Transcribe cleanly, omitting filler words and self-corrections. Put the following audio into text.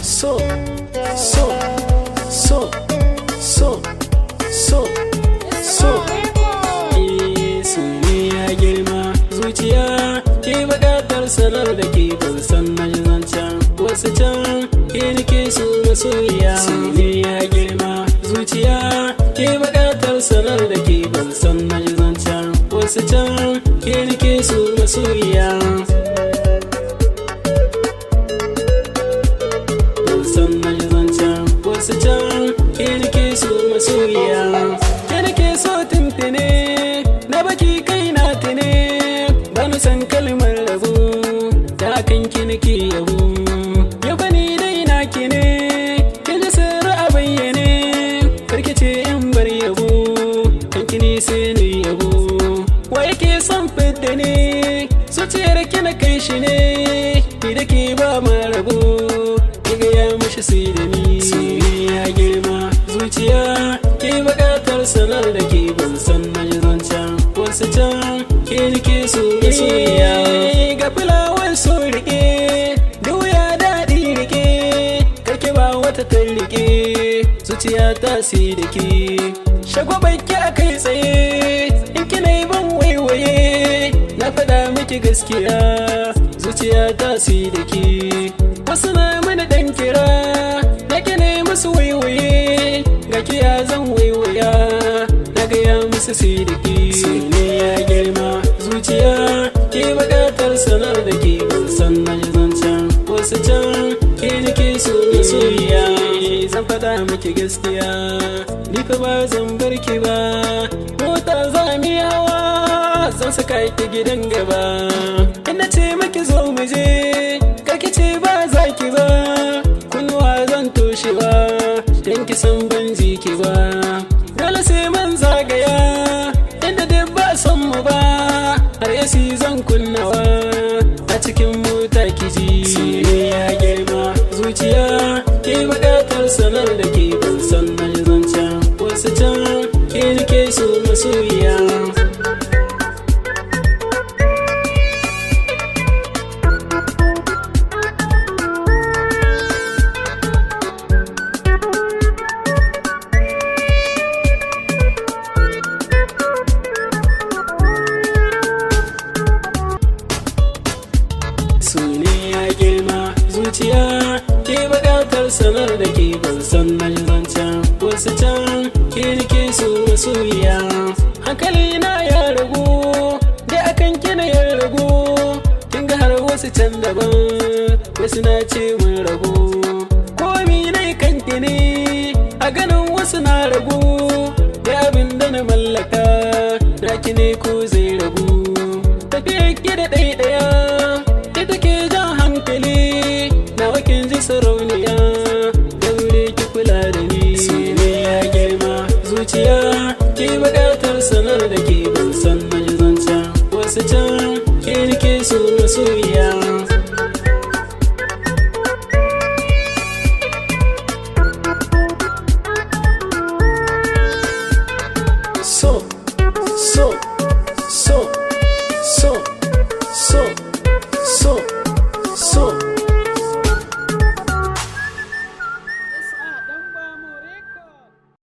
so so so so so so soyayya girma zuciya ke buƙatar sanar da ke ban san na zancen wasu can ke nake so masoyiya soyayya girma zuciya ke buƙatar sanar da ke ban san na zancen wasu can ke nake so masoyiya wasu can ke nake so masoyiya ke nake so tuntune na baki kai na tune bani san kalmar rabu da kan ki nake yabo yaba ni dai na ki ne ki ji sirri a bayyane karki ce in bar yabo kan ki ne sai ni yabo wa yake son fidda ne zuciyar ki na kai shi ne ni da ke ba ma rabo ki ga ya mishi sai da ni zuciya ke buƙatar sanar da ke ban san na zancen wasu can ke nake so masoyiya ga fulawar so rike da wuya daɗi rike karke ba wata ta rike zuciya ta si da ke shagwabanki a kai tsaye in kina yi ban waiwaye na faɗa miki gaskiya zuciya ta si da ke wasu na mana ɗan kira na kina yi musu waiwaye gakiya zan waiwaya na gaya musu sai da ke soyayya girma zuciya ke buƙatar sanar da ke ban san na zancen wasu can ke nake so masoyiya zan faɗa miki gaskiya ni fa ba zan bar ki ba mota za mu hawa zan saka ki gidan gaba ina ce miki zo mu je karki ce ba za ki ba kunnuwa zan toshe ba dan ki san ban ji ki ba dole sai man zagaya inda duk ba san mu ba har yasi zan kunnawa a cikin mota ki ji soyayya girma zuciya ke buƙatar sanar da ke ban san na zancen wasu can ke nake so masoyiya soyayya girma zuciya ke buƙatar sanar da ke ban san na zancen wasu can ke nake so masoyiya hankali na ya ragu dai akan kina ya ragu kin ga har wasu can daban wasu na ce mun ragu komi na kanki ne a ganin wasu na ragu da abin da na mallaka na ki ne ko zai ragu tafiyar ki da ɗaiɗaya sarauniya daure ki kula da ni soyayya girma zuciya ke buƙatar sanar da ke ban san na zancen wasu can ke nake so masoyiya so